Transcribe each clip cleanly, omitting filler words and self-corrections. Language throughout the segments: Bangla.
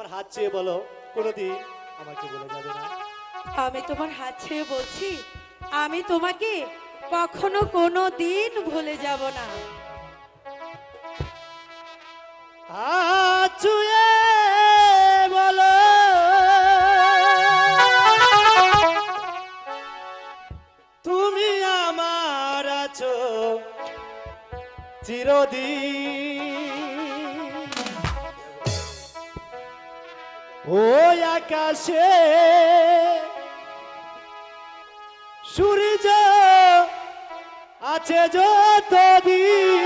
হাত চেয়ে বলো কোনোদিন আমাকে বলে যাবে না। আমি তোমার হাত ছেড়ে বলছি, আমি তোমাকে কখনো কোনো দিন ভুলে যাব না। হাত ছুঁয়ে বলো তুমি আমার আছো চিরদিন। ওই আকাশে সূর্য আছে যতদিন।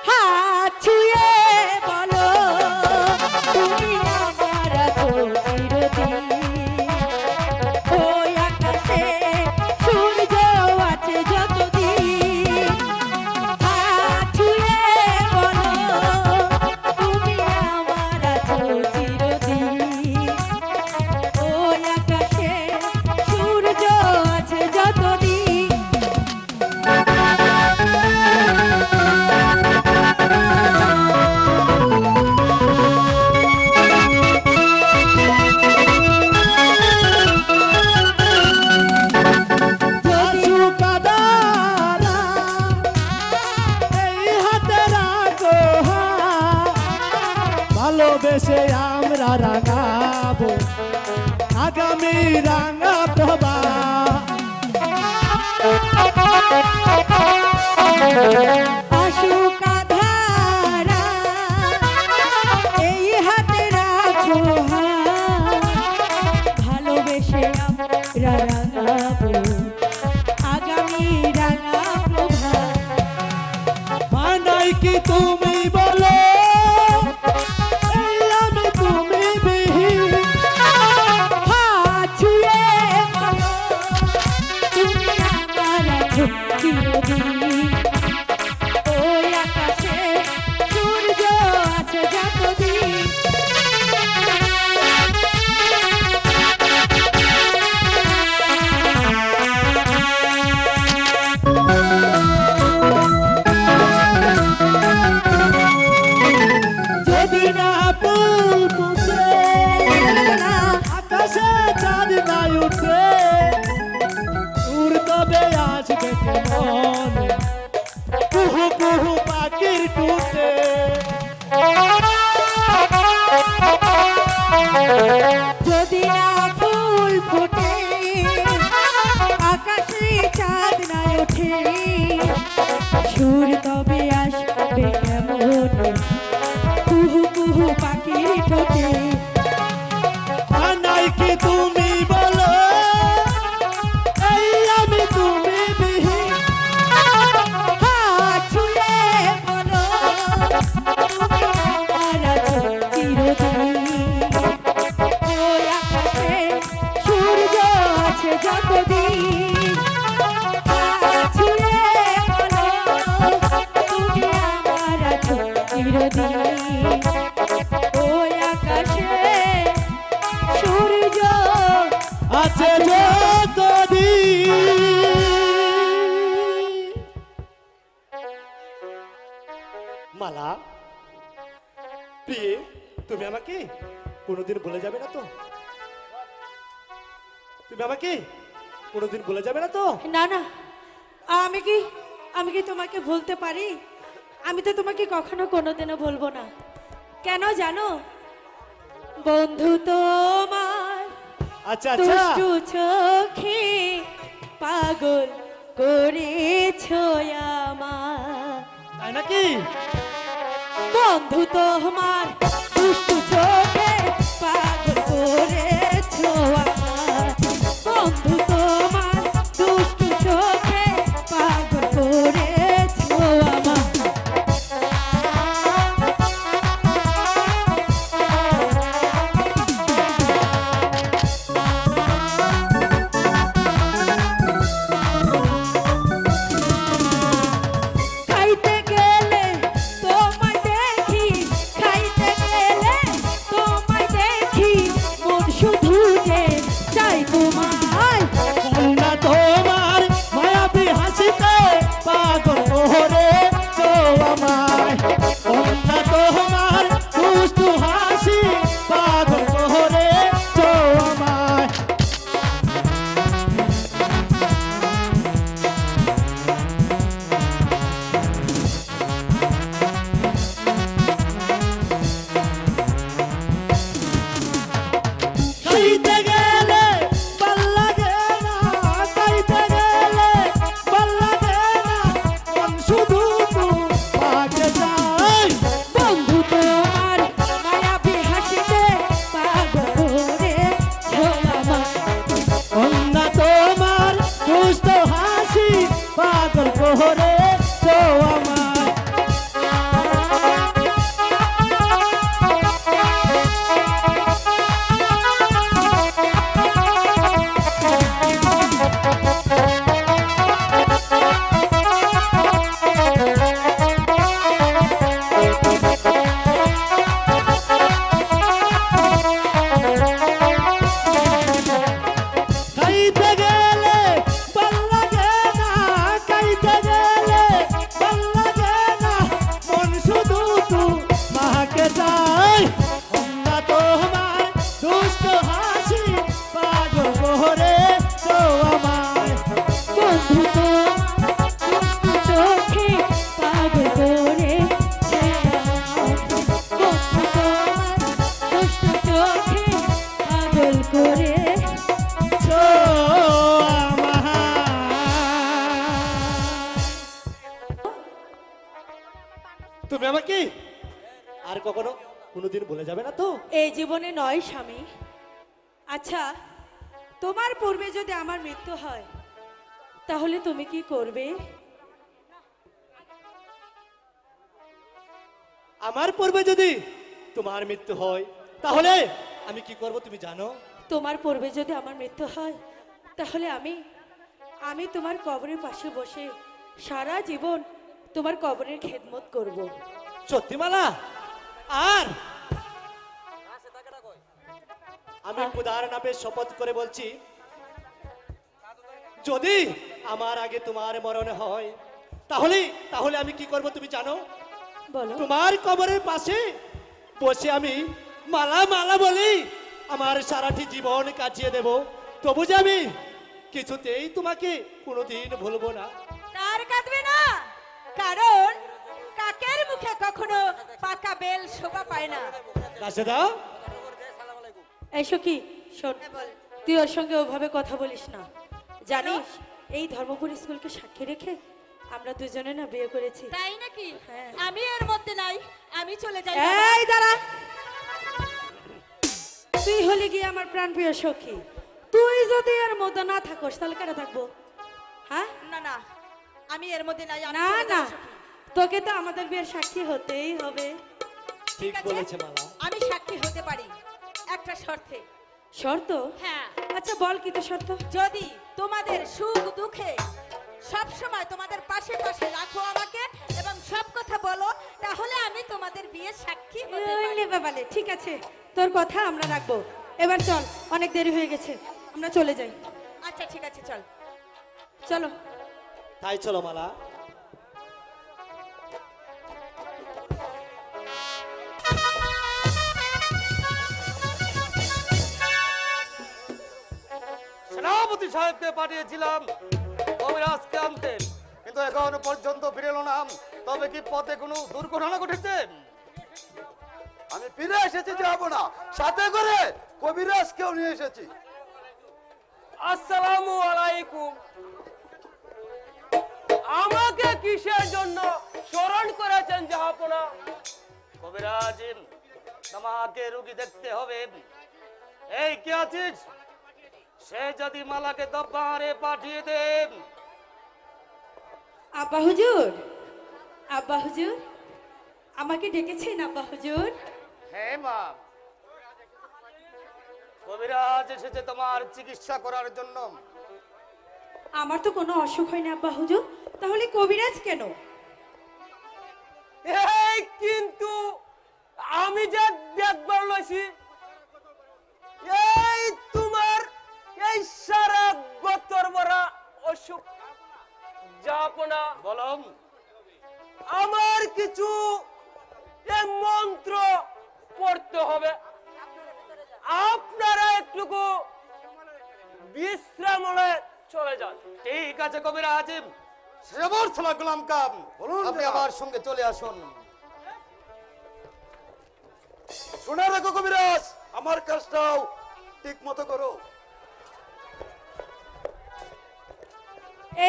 হাত ছুঁয়ে বলো তুমি আমার আছো চিরদিন। ওই আকাশে সূর্য আছে যতদিন। হাত ছুঁয়ে বলো তুমি আমার আছো চিরদিন। ওই আকাশে সূর্য আছে যতদিন। ভালোবেসে আমরা রাঙাবো আগামী রাঙা প্রবাহ। আসুক আঁধারা, এই হাতে রাখো হাত। ভালোবেসে আমরা রাঙাবো আগামী রাঙা প্রভাত। মানাই কি তুমি বলো এই আমি তুমি বিহীন। হাত ছুঁয়ে বলো তুমি আমার আছো চিরদিন। ওই আকাশে সূর্য আছে যতদিন। যদি না ফুল ফুটে আকাশে চাঁদ নাই উঠে দূর তবে আসবে কেমন কুহু কুহু পাখির টুটে। যদি না ফুল ফোটে আকাশে চাঁদ না ওঠে সুর তবে আসবে কেমন কুহু কুহু পাখির ঠোঁটে। মানাই কি তুমি বলো এই আমি তুমি বিহীন। হাত ছুঁয়ে বলো তুমি আমার আছো চিরদিন। ওই আকাশে সূর্য আছে যতদিন। হাত ছুঁয়ে বলো তুমি আমার আছো চিরদিন। ওই আকাশে সূর্য আছে যতদিন। মালা প্রিয়ে তুমি আমাকে কোনোদিন বলে যাবে না তো? তুমি আমাকে কোনোদিন বলে যাবে না তো? না না, আমি কি তোমাকে ভুলতে পারি? আমি তো তোমাকে কখনো কোনোদিনও বলবো না। কেন জানো? বন্ধু তোমার আচ্ছা আচ্ছা দুষ্টু চোখে পাগল করেছো আমার। তাই নাকি? বন্ধু তোমার দুষ্টু চোখে পাগল করেছো আমার। বন্ধু তোমার দুষ্টু চোখে পাগল করেছো আমার। খাইতে গেলে তোমায় দেখি, খাইতে গাইতে গেলে ভাল লাগে না, গাইতে গেলে ভাল লাগে না, মন শুধু তোমাকে চাই। বন্ধু তোমার মায়াবী হাসিতে পাগল করেছো আমায়। কন্যা তোমার দুষ্ট হাসি পাগল করে তো আমার। গাইতে গেলে ভাল লাগে না, গাইতে গেলে ভাল লাগে না, মন শুধু তোমাকে চাই। কন্যা তোমার দুষ্ট হাসি পাগল করে তো আমায়। বন্ধু তোমার দুষ্টু চোখে পাগল করেছে আমায়। বন্ধু তোমার দুষ্টু চোখে পাগল করে। তো আমায়। তুমি আমাকে আর কখনো কোনোদিন বলে যাবে না তো? এই জীবনে নয় স্বামী। আচ্ছা, তোমার পূর্বে যদি আমার মৃত্যু হয় তাহলে তুমি কি করবে? আমার পূর্বে যদি তোমার মৃত্যু হয় তাহলে আমি কি করব তুমি জানো? তোমার পূর্বে যদি আমার মৃত্যু হয় তাহলে আমি তোমার কবরের পাশে বসে সারা জীবন তোমার কবরের খেদমত করব। সত্যি মালা? আর আমি খোদার নামে শপথ করে বলছি, যদি আমার আগে তোমার মরণ হয় তাহলে তাহলে আমি কি করব তুমি জানো? বলো। তোমার কবরের পাশে বসে আমি মালা মালা বলি আমার সারাটি জীবন কাটিয়ে দেব, তবু যে আমি কিছুতেই তোমাকে কোনোদিন ভুলবো না। তার কাঁদবে না, কারণ কাকের মুখে কখনো পাকা বেল শোভা পায় না। রাশেদা, এসো কি শোন, হ্যাঁ, বল। তুই ওর সঙ্গে ওভাবে কথা বলিস না। জানিস এই ধর্মপুর স্কুলকে সাক্ষী রেখে আমরা দুজনে না বিয়ে করেছি। তাই নাকি? হ্যাঁ। আমি এর মধ্যে নাই, আমি চলে যাই। এই দাঁড়া, তুই হলি গিয়ে আমার প্রাণপ্রিয় সখী। তুই যদি এর মধ্যে না থাকস তাহলে কেন থাকবো? হ্যাঁ, না না, আমি এর মধ্যে নাই, আমি না চলে না, যাই, সখী। তোকে তো আমাদের বিয়ের সাক্ষী হতেই হবে। ঠিক আছে? বলেছে মালা। আমি সাক্ষী হতে পারি একটা শর্তে। শর্ত? হ্যাঁ, আচ্ছা বল কি তো শর্ত? যদি তোমাদের সুখ দুঃখে সব সময় তোমাদের পাশে পাশে রাখো আমাকে এবং সব কথা বলো, তাহলে আমি তোমাদের বিয়ের সাক্ষী হতে পারি। ওলে বাবালে, ঠিক আছে, তোর কথা আমরা রাখবো। এবার চল, অনেক দেরি হয়ে গেছে, আমরা চলে যাই। আচ্ছা ঠিক আছে, চল। চলো। তাই চলো মালা। সেনাপতি সাহেবকে পাঠিয়েছিলাম কবিরাজকে আনতে, কিন্তু এখনো পর্যন্ত ফিরে এলো না। তবে কি পথে কোনো দুর্ঘটনা ঘটেছে? আমি ফিরে এসেছি, যাবো না, সাথে করে কবিরাজকেও নিয়ে এসেছি। আসসালামু আলাইকুম। আমাকে কিসের জন্য স্মরণ করেছেন জাহাপনা? কবিরাজ, আমাকে রোগী দেখতে হবে। এই কি আছিস? সে যদি মালাকে দরবারে পাঠিয়ে দেন। আব্বা হুজুর, আব্বা হুজুর, আমাকে ডেকেছেন আব্বা হুজুর? হ্যাঁ মা, কবিরাজ এসেছে তোমার চিকিৎসা করার জন্য। আমার তো কোনো অসুখ হয় না আব্বা হুজুর, তাহলে কবিরাজ কেন? এই কিন্তু আমি যে দেখবার লইছি, এই তোমার এই সারা গতর ভরা অসুখ যাপনা বলম, আমার কিছু এই মন্ত্র পড়তে হবে। আপনারা একটুকু বিশ্রাম হলে চলে যান। ঠিক আছে কবিরাজ, সেবর সালা গোলাম কাম, বলুন আপনি জনাব। আমার সঙ্গে চলে আসুন। শুনে রাখো কবিরাজ, আমার কাজটাও ঠিক মতো করো।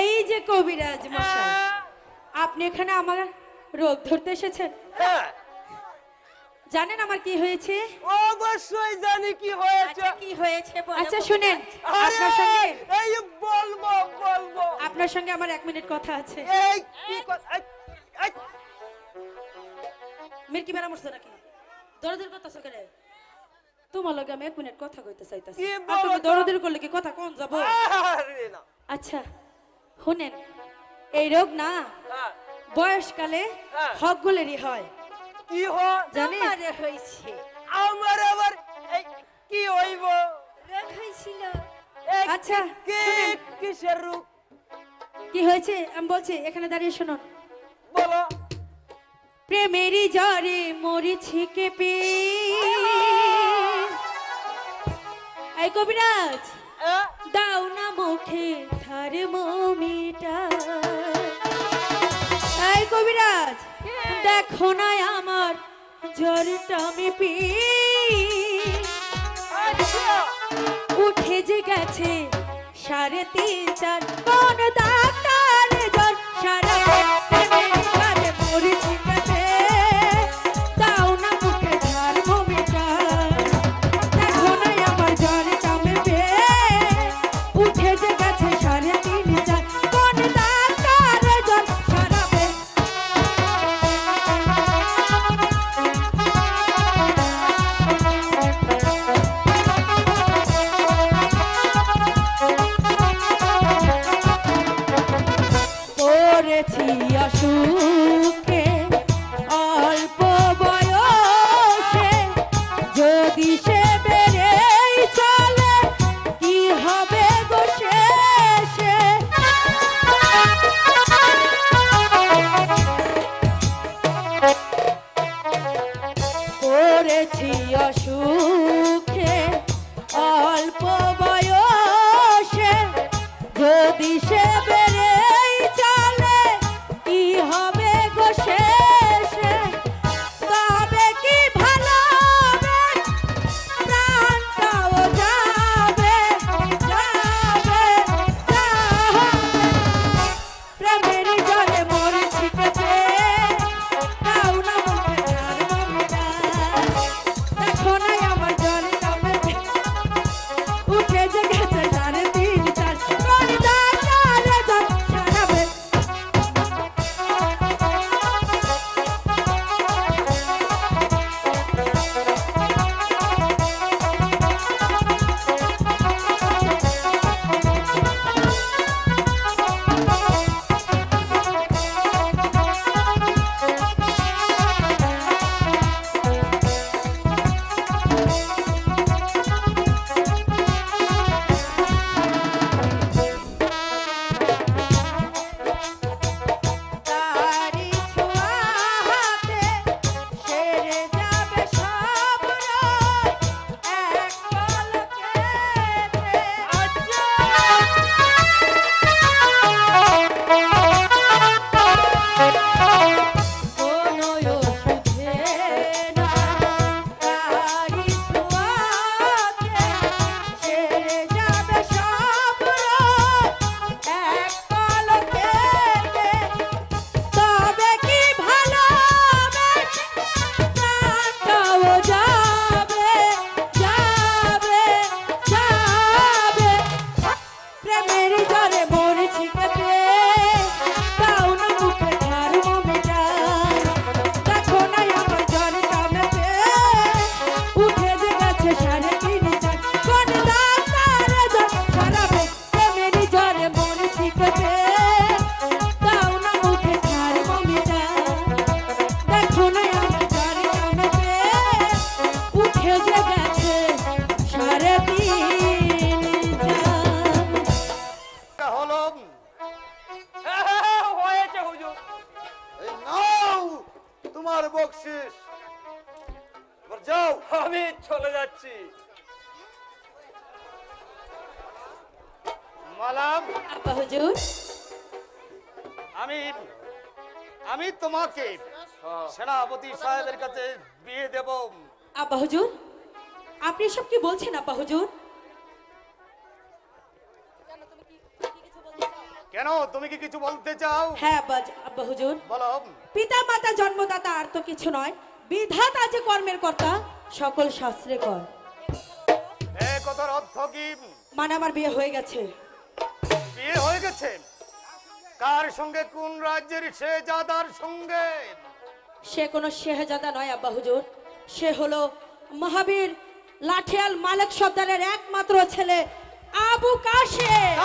এই যে কবিরাজ মশাই, আপনি এখানে আমার রোগ ধরতে এসেছেন? হ্যাঁ, জানেন আমার কি হয়েছে? অবশ্যই জানি কি হয়েছে। আচ্ছা, কি হয়েছে বলো আচ্ছা কবিরাজ। শুনেন, আরে, আপনার সঙ্গে এই বলবো বলবো। আপনার সঙ্গে আমার 1 মিনিট কথা আছে। এই কি কথা? এই, মেয়ের কি বেড়া মরছে নাকি? দরদের কথা সকেরে তোমার লগে আমি 1 মিনিট কথা কইতে চাইতাছি। কি বলো আপনি তো? দরদের করলে কি কথা কোন যাব? আরে না। আচ্ছা শুনেন, এই রোগ না হ্যাঁ, বয়সকালে হ্যাঁ। সকলেরই হয়, কি হয়? জানেন? আমারে হয়েছে, আমার আবার এই কি হইব? রোগ হয়েছিল। এই আচ্ছা কি শুনেন, কিসের রূপ? কি হয়েছে আমি বলছি, এখানে দাঁড়িয়ে শুনুন। বলো। প্রেমেরই জ্বরে মরিছি কেঁপে। এই কবিরাজ, হ্যাঁ? দাও না মুখে থার্মোমিটার। এই কবিরাজ, দেখো না আমার জ্বরটা মেপে। আচ্ছা, উঠে যে গেছে 3.5 4, কোন ডাক্তার জ্বর সারা প্রেমের জ্বরে মরিছি কেঁপে। দাও না মুখে থার্মোমিটার, দেখো না আমার জ্বরটা মেপে। উঠে যে গেছে 3.5 4, কোন ডাক্তার জ্বর সারাবে। পড়েছি অসুখে অল্প বয়সে, যদি সে বেড়েই চলে কি হবে গো শেষে। পড়েছি অসুখে অল্প বয়সে, যদি সে বেড়েই চলে কি হবে গো শেষে। তবে কি ভালো হবে, প্রাণটাও যাবে যাবে যাবে। প্রেমেরই জলে মরেছি কেঁপে। দাও না মুখে থার্মোমিটার, দেখো না আমার জ্বরটা মেপে। উঠে যে গেছে 3.5 4, কোন ডাক্তার জ্বর সারাবে। তারি ছোঁয়াতে সেরে যাবে সব রোগ এক পলকেতে। কোনো ওষুধে না, তারি ছোঁয়াতে সেরে যাবে সব রোগ এক পলকেতে। তবে কি ভালো হবে, প্রাণটাও যাবে যাবে যাবে। প্রেমের জ্বরে মরেছি কেঁপে। দাও না মুখে থার্মোমিটার, দেখো না আমার জ্বরটা মেপে। উঠে যে গেছে 3.5 4, কোন ডাক্তার জ্বর সারাবে। প্রেমের জ্বরে মরেছি কেঁপে। দাও না মুখে থার্মোমিটার, দেখো না আমার জ্বরটা মেপে। উঠে যে গেছে 3.5 4। এটা হলো। হ্যাঁ, হয়েছে হুজুর। এই নাও তোমার বকশিস। এবার যাও। আমি চলে যাচ্ছি। মালাম, আব্বা হুজুর, আমি আমি তোমাকে সেনাপতি সাহেবের কাছে বিয়ে দেব। আব্বা হুজুর, আপনি এসব কি বলছেন আব্বা হুজুর? কেন, তুমি কি কিছু বলতে চাও? হ্যাঁ আব্বা হুজুর, বলো। পিতা মাতা জন্মদাতা আর তো কিছু নয়, বিধাতা যে কর্মের কর্তা, সকল শাস্ত্রে কর। এই কথার অর্থ কি? মানে আমার বিয়ে হয়ে গেছে। বিয়ে হয়ে গেছে? কার সঙ্গে? কোন রাজ্যের শেহজাদার সঙ্গে? সে কোনো শেহজাদা নয় আব্বা হুজুর, সে হলো মহাবীর লাঠিয়াল মালিক সর্দারের একমাত্র ছেলে আবু কাশেম।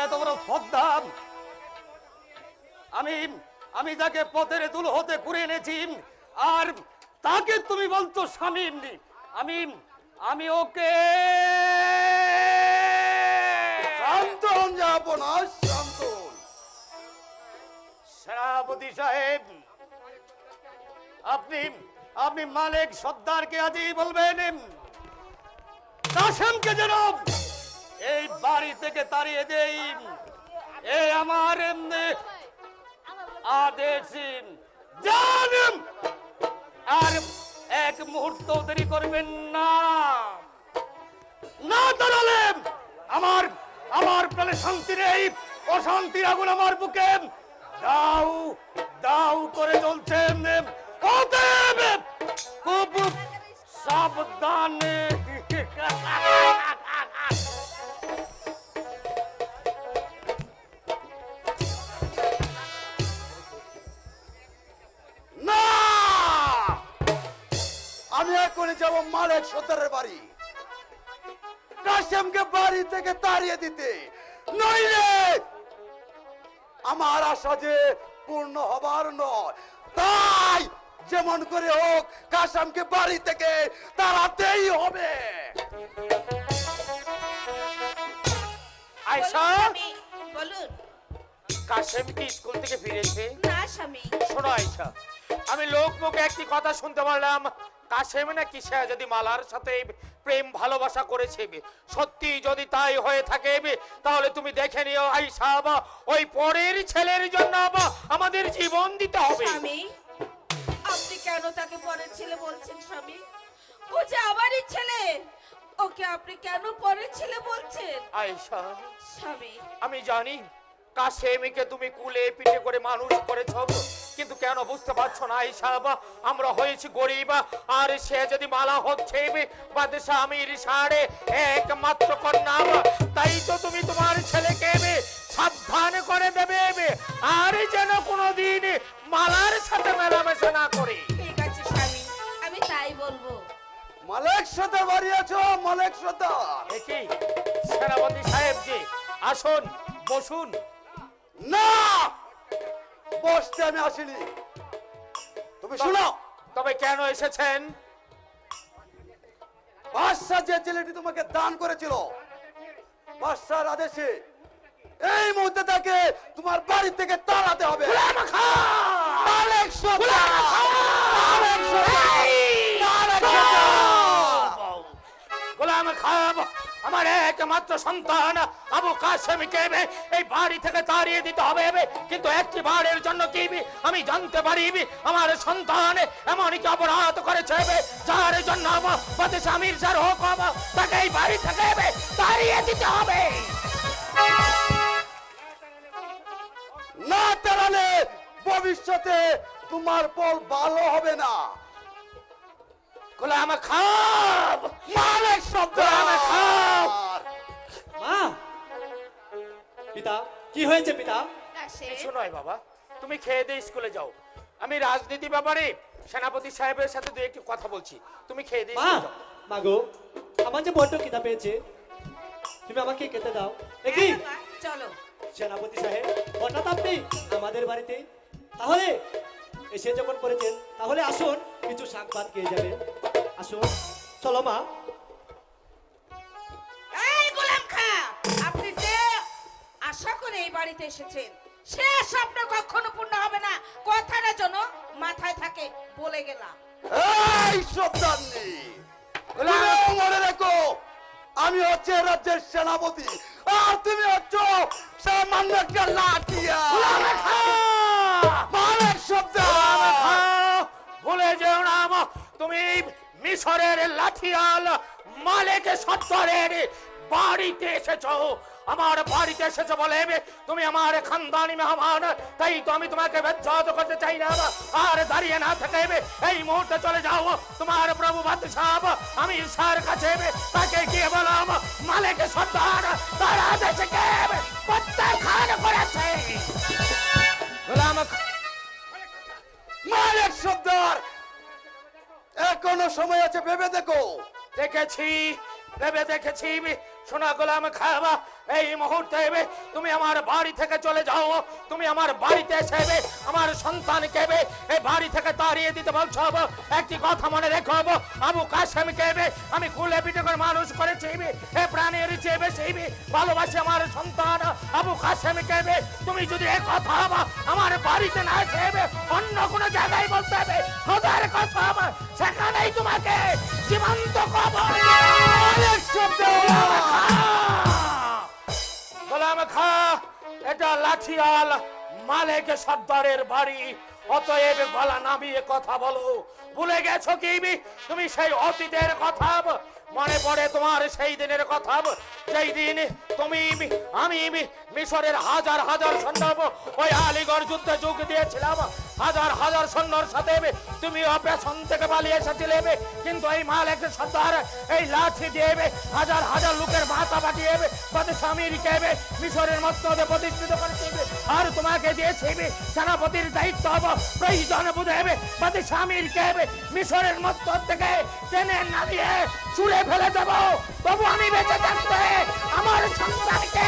এত বড় ফদ্দাম! আমি আমি যাকে পথের দুল হতে করে এনেছি, আর তাকে তুমি বলছো স্বামী? আমি আমি ওকে শান্ত হন যাবো না, শান্ত হন। সেনাপতি সাহেব, আপনি আপনি মালিক সর্দারকে আজই বলবেন কাসেমকে যেন এই বাড়ি থেকে তাড়িয়ে দেই। এই আমার আদেশ। জানেন, আর এক মুহূর্ত দেরি করবেন না, না তাহলে আমার আমার প্রাণে শান্তি নেই। অশান্তির আগুন আমার বুকে দাউ দাউ করে জ্বলছেন। অতএব খুব সাবধানে। না, আমি এখনই যাব মালিক সর্দারের বাড়ি, কাসেমকে বাড়ি থেকে তাড়িয়ে দিতে, নইলে আমার আশা যে পূর্ণ হবার নয়। তাই যেমন করে হোক কাসেমকে বাড়ি থেকে তাড়াতেই হবে। আয়শা, বলুন। কাশেম কি স্কুল থেকে ফিরেছে? না স্বামী। শোনো আয়শা, আমি লোক মুখে একটি কথা শুনতে পারলাম, কাশেম নাকি শেহজাদি মালার সাথে প্রেম ভালোবাসা করেছে। সত্যি যদি তাই হয়ে থাকে তাহলে তুমি দেখে নিও আয়শা, ওই পরের ছেলের জন্য আমাদের জীবন দিতে হবে। স্বামী, আপনি কেন তাকে পরের ছেলে বলছেন স্বামী? ও যে আমারই ছেলে, ওকে আপনি কেন পরের ছেলে বলছেন? আয়শা, স্বামী, আমি জানি কাশেমকে তুমি কুলে পিঠে করে মানুষ করেছ, কিন্তু কেন বুঝতে পারছো না আয়শা, আমরা হয়েছি গরিব, আর সে যদি মালা হচ্ছে বাদশা আমির সাড়ে একমাত্র কন্যা। তাই তো তুমি তোমার ছেলেকে সাবধান করে দেবে, আর যেন কোনোদিন মালার সাথে মেলামেশা না করে। ঠিক আছে স্বামী, আমি তাই বলবো। মালিক সর্দার বাড়ি আছো? মালিক সর্দার? দেখি সেনাপতি সাহেব জি, আসুন, বসুন। না, বসতে আমি আসিনি। তুমি শোনো, তবে কেন এসেছেন? বাদশা যে ছেলেটি তোমাকে দান করেছিল, বাদশার আদেশে এই মুহূর্তে তাকে তোমার বাড়ি থেকে তাড়াতে হবে। মালিক সর্দার! মালিক সর্দার! মালিক সর্দার! গোলাম খাব, আমার একমাত্র সন্তান আবু কাসেমকে এই বাড়ি থেকে তাড়িয়ে দিতে হবে, কিন্তু একটি বারের জন্য কি আমি জানতে পারি আমার সন্তান এমন কি অপরাধ করেছে যার জন্য বাদশা আমির স্যার হুকুম তাকে এই বাড়ি থেকে তাড়িয়ে দিতে হবে। না তাড়ালে ভবিষ্যতে তোমার পর ভালো হবে না। গোলাম খাব, মালিক সর্দার! মা, পিতা, কি হয়েছে পিতা? কিছু নয় বাবা, তুমি খেয়ে দিয়ে স্কুলে যাও। আমি রাজনীতি ব্যাপারে সেনাপতি সাহেবের সাথে দুই একটি কথা বলছি, তুমি খেয়ে দিয়ে মা, স্কুলে যাও। মাগো, আমার যে বড্ড খিদা পেয়েছে, তুমি আমাকে খেতে দাও। দেখি চলো। সেনাপতি সাহেব, হঠাৎ আপনি আমাদের বাড়িতে, তাহলে এসে যখন করেছেন তাহলে আসুন, কিছু শাক ভাত খেয়ে যাবে। আসুন, চলো মা। এই গোলাম খা, আপনি যে আশা করে এই বাড়িতে এসেছেন সে স্বপ্ন কখনো পূর্ণ হবে না, কথাটা যেন মাথায় থাকে, বলে গেলাম। এই সর্দারনি, মনে রেখো, আমি হচ্ছে রাজ্যের সেনাপতি, আর তুমি হচ্ছ সামান্য একটা লাঠিয়া। মালিক সর্দার! ভুলে যেও না তুমি মিশরের লাঠিয়াল মালেক সত্তরের বাড়িতে এসেছো। আমার বাড়িতে এসেছো বলে তুমি আমার খানদানি মেহমান, তাই তো আমি তোমাকে বেজ্জত করতে চাই না। আর দাঁড়িয়ে না থেকে এই মুহূর্তে চলে যাও তোমার প্রভু বাদশাহ। আমি ঈশার কাছে তাকে গিয়ে বললাম মালেক সর্দার তার আদেশে কে প্রত্যাখ্যান করেছে। গোলাম মালিক সর্দার, এখনো সময় আছে, ভেবে দেখো। দেখেছি ভেবে দেখেছি। শোনা গোলাম খাবা, এই মুহূর্তে তুমি আমার বাড়ি থেকে চলে যাও। তুমি আমার বাড়িতে এসে আমার সন্তানকে এই বাড়ি থেকে তাড়িয়ে দিতে বলছো। একটি কথা মনে রেখো, আবু কাসেমকে আমি কুলে পিঠে করে মানুষ করেছি। এ প্রাণের চেয়ে বেশি ভালোবাসি আমার সন্তান আবু কাসেমকে। তুমি যদি এ কথা আমার বাড়িতে না এসে অন্য কোনো জায়গায় বলতে হবে, খোদার কসম সেখানেই তোমাকে জীবন্ত কবর। গোলাম খা, এটা লাঠিয়াল মালেক সর্দারের বাড়ি, অতএব গলা নামিয়ে কথা বলো। ভুলে গেছো কি তুমি সেই অতীতের কথা? মনে পড়ে তোমার সেই দিনের কথা, যেই দিন তুমি আমি মিশরের হাজার হাজার সৈন্য ওই আলীগড় যুদ্ধে যোগ দিয়েছিলাম। হাজার হাজার সৈন্যর সাথে তুমি পেছন থেকে পালিয়ে এসেছিলে, কিন্তু এই মালেক সর্দার এই লাঠি দিয়ে হাজার হাজার লোকের মাথা পাঠিয়ে স্বামীরকে মিশরের মস্তদে প্রতিষ্ঠিত করেছে। আর তোমাকে দিয়েছে সেনাপতির দায়িত্ব। প্রয়োজন বুঝে স্বামীরকে মিশরের মস্তদ থেকে টেনে নামিয়ে ছুঁড়ে ফেলে দেব, তবু আমি বেঁচে থাকতে আমার সন্তানকে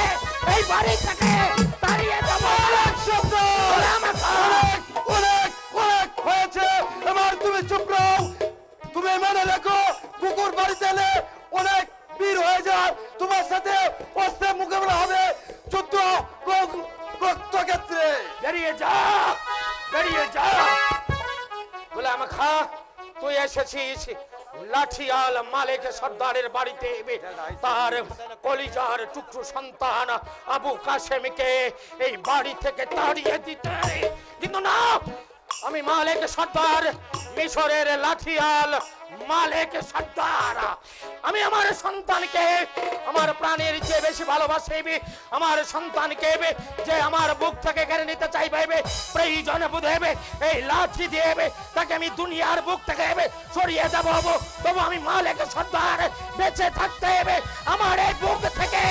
এই বাড়ি থেকে তাড়িয়ে দেব। অনেক অনেক হয়েছে, এবার তুমি চুপ রও। তুমি মেনে রেখো, কুকুর বাড়িতে এলে অনেক বীর হয়ে যায়, তোমার সাথে অস্ত্রের মোকাবেলা হবে যুদ্ধ রক্তক্ষেত্রে। বেরিয়ে যা, বেরিয়ে যা। গোলাম খা, তুই এসেছিস লাঠিয়াল মালেক সর্দারের বাড়িতে তার কলিজার টুকরো সন্তান আবু কাসেমকে এই বাড়ি থেকে তাড়িয়ে দিতে, কিন্তু না, আমি মালেক সর্দার, মিশরের লাঠিয়াল মালেক সর্দার। আমি আমার সন্তানকে আমার প্রাণের চেয়ে বেশি ভালোবাসি। আমার সন্তানকে যে আমার বুক থেকে কেড়ে নিতে চাইবে, প্রয়োজনে বুঝেবে এই লাঠি দিয়ে তাকে আমি দুনিয়ার বুক থেকে সরিয়ে দেব, তবু আমি মালেক সর্দার বেঁচে থাকতে আমার এই বুক থেকে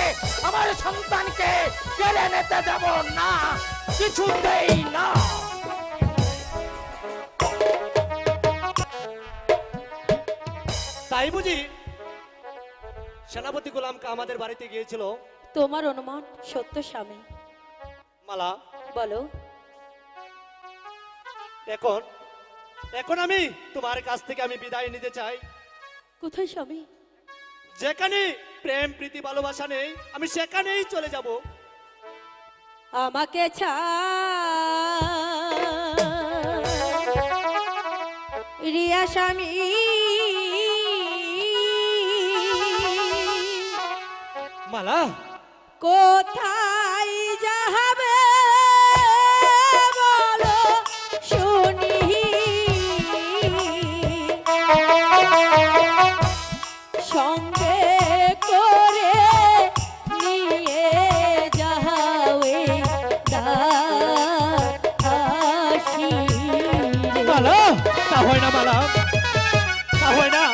আমার সন্তানকে কেড়ে নিতে দেব না, কিছুতেই না। তাই বুঝি সেনাপতি গোলামকা আমাদের বাড়িতে গিয়েছিল? তোমার অনুমান সত্য স্বামী। মালা, বলো। এখন এখন আমি তোমার কাছ থেকে আমি বিদায় নিতে চাই। কোথায় স্বামী? যেখানে প্রেম প্রীতি ভালোবাসা নেই আমি সেখানেই চলে যাব। আমাকে রিয়া স্বামী মালা, কোথায় যাবে বলো শুনি, সঙ্গে করে নিয়ে যাওয়ে দাসী। মালা, তা হয় না মালা, তা হয় না।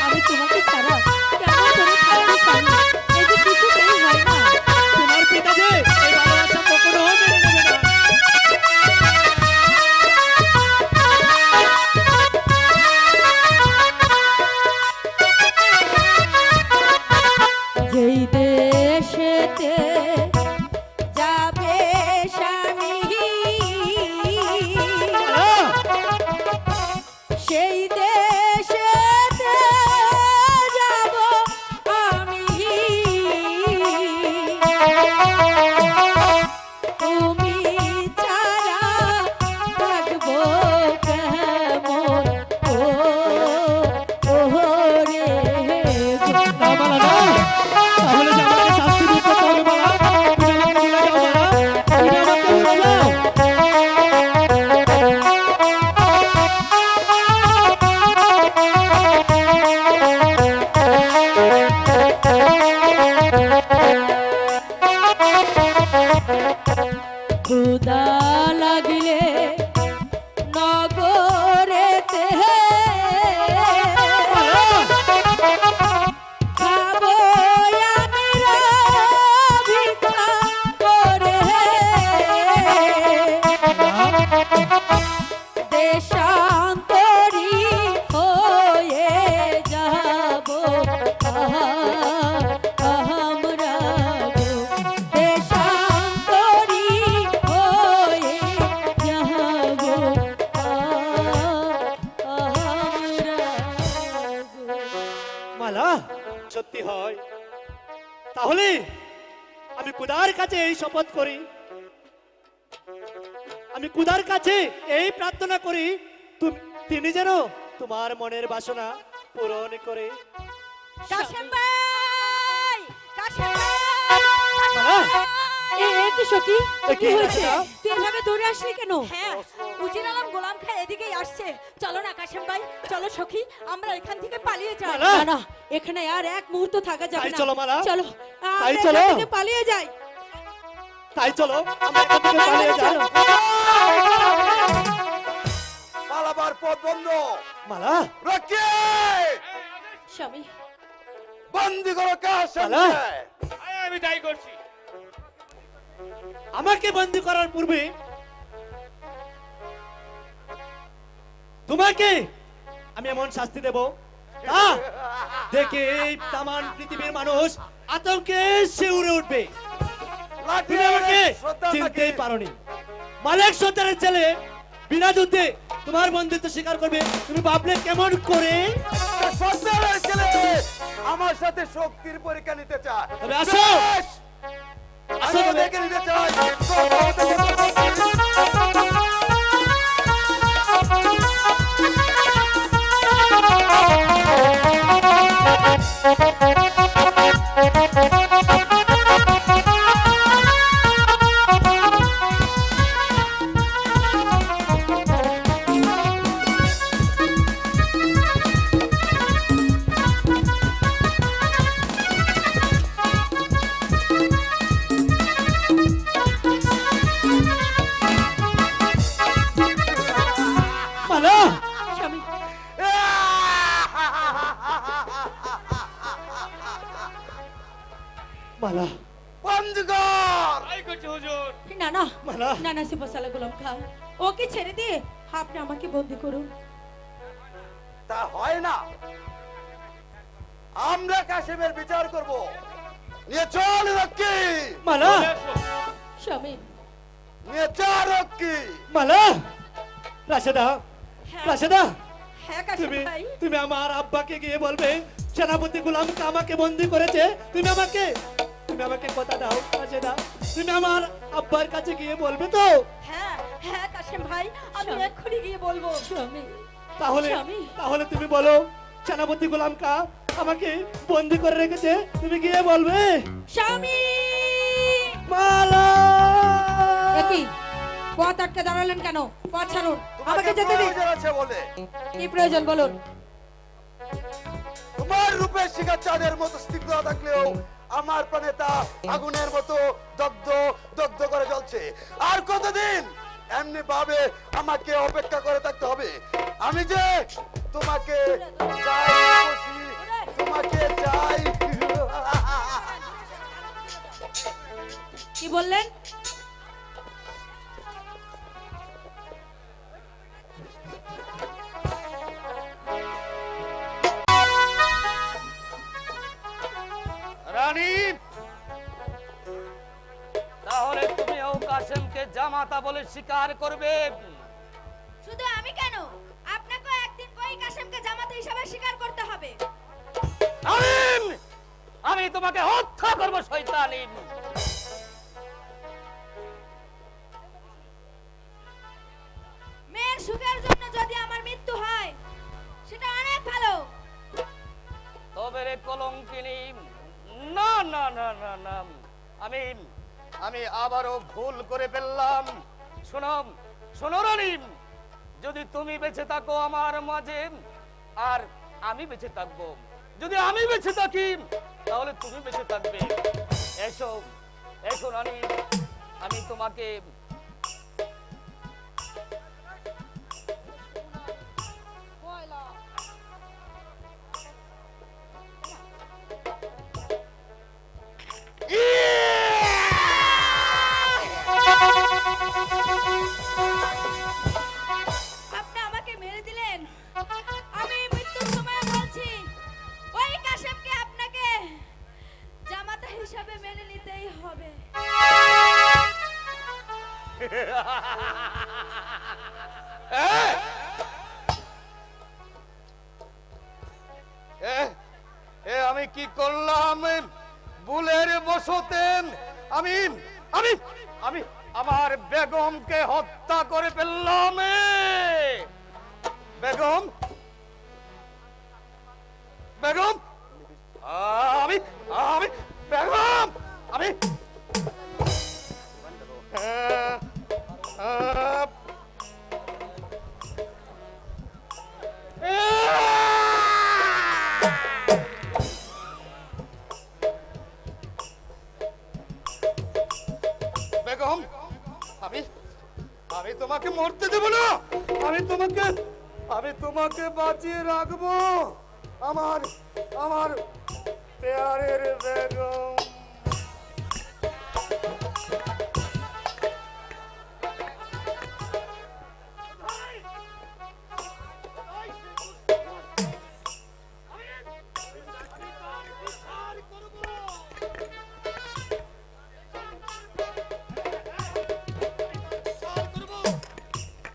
আমি তোমাকে ছাড়া কেমন করে থাকবো স্বামী? এই যে কিছুতেই হয় না। তোমার পিতা যে এই ভালোবাসা কখনো মেনে নেবে না। সত্যি হয়, তাহলে আমি খুদার কাছে এই শপথ করি, আমি খুদার কাছে এই প্রার্থনা করি, তিনি যেন তোমার মনের বাসনা পূরণ করে। কাশেম ভাই, কাশেম মালা, কি সখী এ কি কি হয়েছে? রাজা? তুই এভাবে দৌড়ে আসলি কেন? হ্যাঁ, উজির আলম গোলাম খাঁ এদিকেই আসছে। চলো না কাশেম ভাই, চলো সখী, আমরা এখান থেকে পালিয়ে যাই। মালা, না না, এখানে আর এক মুহূর্ত থাকা যাবে তাই না। চলো মালা, চলো তাই আমরা চলো। এখান থেকে পালিয়ে যাই। তাই চলো আমরা এখান থেকে পালিয়ে যাই। চলো। পালাবার পথ বন্ধ। মালা, রকি, স্বামী, বন্দি করো কাশেমকে। মালা। আমি তাই করছি। আমাকে বন্দি করার পূর্বে তোমাকে আমি এমন শাস্তি দেব, দেখে এই তামান পৃথিবীর মানুষ আতঙ্কে শিউরে উঠবে। লাঠি তুমি আমাকে শ্রদ্ধা চিনতেই থাকি। পারোনি। মালিক সর্দারের ছেলে বিনা যুদ্ধে তোমার বন্দিত্ব স্বীকার করবে, তুমি ভাবলে কেমন করে? সর্দারের ছেলে আমার সাথে শক্তির পরীক্ষা নিতে চায়। তবে আসো। বেশ, আসো আমিও তবে। দেখে নিতে চাই। মালা, স্বামী, মালা, বন্দি কর। তাই করছি হুজুর। না না মালা। না না সিপাসালা গোলাম খান, ওকে ছেড়ে দিয়ে আপনি আমাকে বন্দি করুন। তা হয় না, আমরা কাশেমের বিচার করব। নিয়ে চল রকি, মালা, চলে এসো। স্বামী, নিয়ে চল রকি। মালা, রাশেদা, রাশেদা, হ্যাঁ কাশেম তুমি ভাই, তুমি আমার আব্বাকে গিয়ে বলবে সেনাপতি গোলাম খাঁ আমাকে বন্দি করেছে। তুমি আমাকে কথা দাও রাশেদা, তুমি আমার আব্বার কাছে গিয়ে বলবে তো? হ্যাঁ হ্যাঁ কাশেম ভাই, আমি স্বামী। এক্ষুনি গিয়ে বলবো। স্বামী, তাহলে স্বামী। তাহলে তুমি বলো সেনাপতি গোলাম খাঁ আমাকে বন্দি করে রেখেছে, তুমি গিয়ে বলবে। স্বামী। মালা, একই পথ আটকে দাঁড়ালেন কেন? পথ ছাড়ুন, তোমাকে আমাকে যেতে দিন। প্রয়োজন আছে বলে। কি প্রয়োজন বলুন? তোমার রূপের শিখা চাঁদের মতো স্নিগ্ধতা থাকলেও আমার প্রাণে তা আগুনের মতো দগ্ধ দগ্ধ করে জ্বলছে। আর কতদিন এমনি ভাবে আমাকে অপেক্ষা করে থাকতে হবে? আমি যে তোমাকে চাই বসি, তোমাকে চাই। কি বললেন? রানী, তাহলে তুমিও কাশেমকে জামাতা বলে স্বীকার করবে? শুধু আমি কেন, আপনাকেও একদিন ওই কাশেমকে জামাতা হিসাবে স্বীকার করতে হবে। আমিন, আমি তোমাকে হত্যা করব শয়তানি। মেয়ের সুখের জন্য যদি আমার মৃত্যু হয়, সেটা অনেক ভালো। তবে রে কলঙ্কিনী, না না না না না, আমি আমি আবারও ভুল করে ফেললাম। শোনো শোনো রানী, যদি তুমি বেঁচে থাকো আমার মাঝে আর আমি বেঁচে থাকবো, যদি আমি বেঁচে থাকি তাহলে তুমি বেঁচে থাকবে। এসো এসো রানী, আমি তোমাকে আপনি আমাকে মেরে দিলেন, আমি মৃত্যুর সময় বলছি ওই কাশেমকে আপনাকে জামাতা হিসাবে মেনে নিতেই হবে। আমি কি করলাম? ভুলের বশতে আমি আমি আমি আমার বেগমকে হত্যা করে ফেললাম। বেগম, বেগম, আমি আমি বেগম, আমি বেগম, আমি আমি তোমাকে মরতে দেব না। আমি তোমাকে বাঁচিয়ে রাখবো। আমার আমার প্যারের বেগম।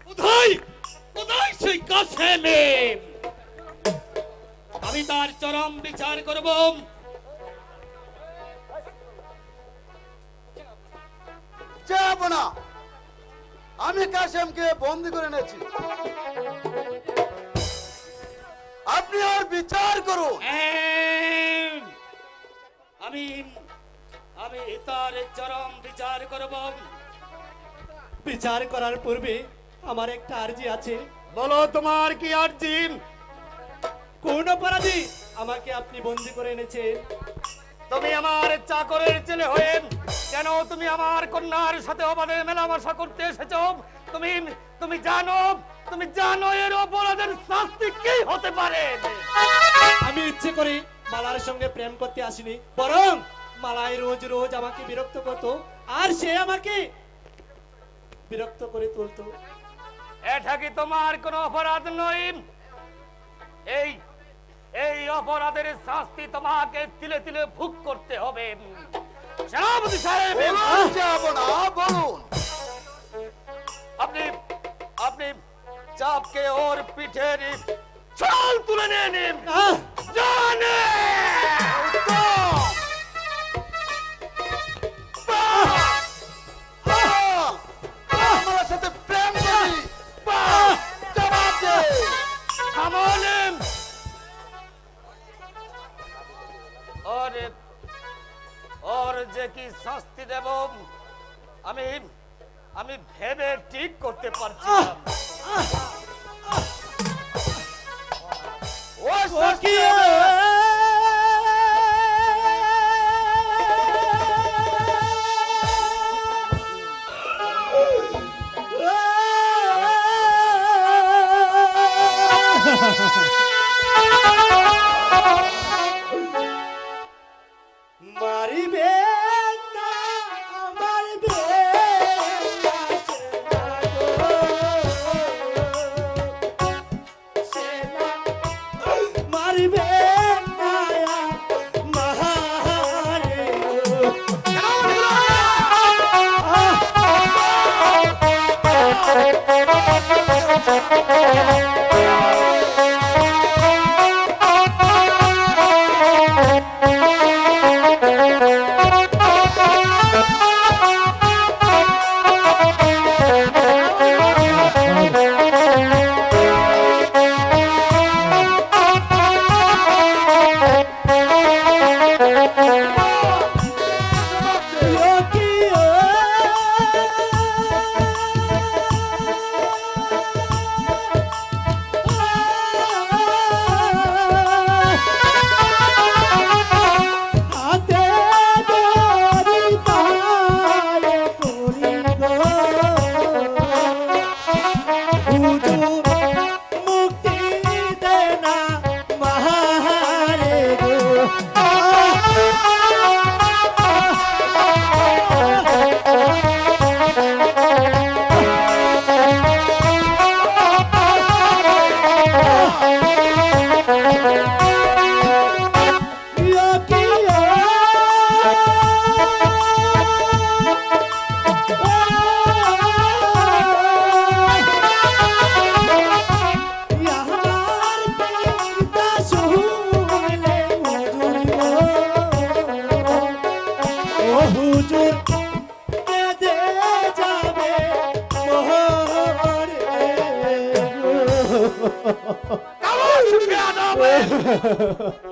কোথায় কোথায় সেই কাশেমে? আমি তার চরম বিচার করব। যাব না, আমি কাশেমকে বন্দি করে এনেছি, আপনি আর বিচার করুন। আমি আমি তার চরম বিচার করব। বিচার করার পূর্বে আমার একটা আর্জি আছে। বলো তোমার কি আর্জি? কোন অপরাধী আমাকে আপনি বন্দি করে এনেছেন? তুমি আমার চাকরের ছেলে হয়ে কেন তুমি আমার কন্যার সাথে অবাধে মেলামেশা করতে এসেছো? তুমি তুমি জানো এর অপরাধের শাস্তি কি হতে পারে? আমি ইচ্ছে করে মালার সঙ্গে প্রেম করতে আসিনি, বরং মালাই রোজ রোজ আমাকে বিরক্ত করতো, আর সে আমাকে বিরক্ত করে তুলতো। এটা কি তোমার কোনো অপরাধ নয়? এই এই অপরাধের শাস্তি তোমাকে তিলে তিলে ভোগ করতে হবে। সেনাপতি সাহেব, বলুন, যাব না, বলুন। আপনি আপনি চাপকে ওর পিঠের ছাল তুলে নিন। আহ! জানে আমার সাথে প্রেম করি, জবাব দে। থামলেন। ওর যে কি শাস্তি দেব আমি আমি ভেবে ঠিক করতে পারছি না। ও ও শাস্তি কি? হবে। মারিবে না, মারিবে না, সেনা গো, সেনা মারিবে না, মারে গো।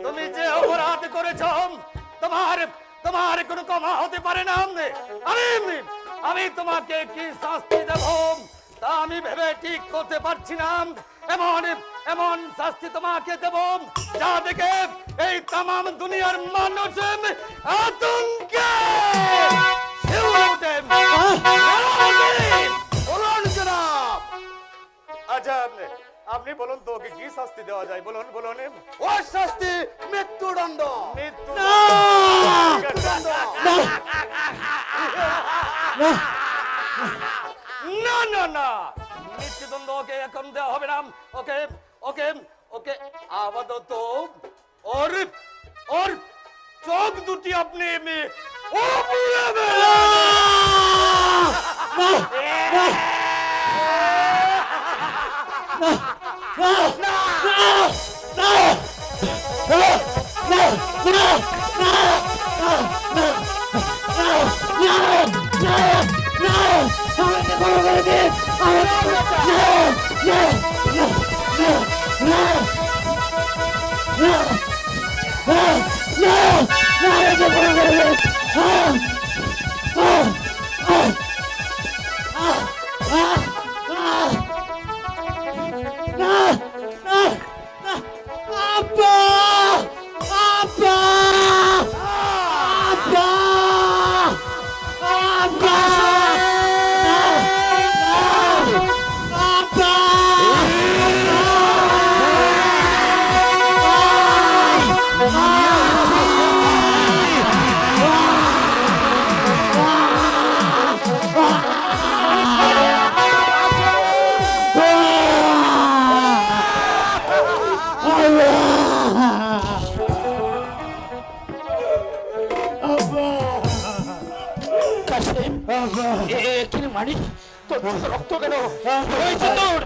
তুমি যে অপরাধ করেছ তোমার তোমার কোনো ক্ষমা হতে পারে না। আমি আমি তোমাকে কি শাস্তি দেব তা আমি ভেবে ঠিক করতে পারছি না। এমন এমন শাস্তি তোমাকে দেব যা দেখে এই তামাম দুনিয়ার মানুষ আতঙ্কে শিউরে ওঠে। বলুন জনাব, আচ্ছা আপনি বলুন তো ওকে কি শাস্তি দেওয়া যায়, বলুন বলুন। ও শাস্তি মৃত্যুদণ্ড। মৃত্যু না না না, মৃত্যুদণ্ড ওকে এখন দেওয়া হবে না। ওকে ওকে ওকে আপাতত ওর ওর চোখ দুটি আপনি রক্ত কেন হয়েছে তোর?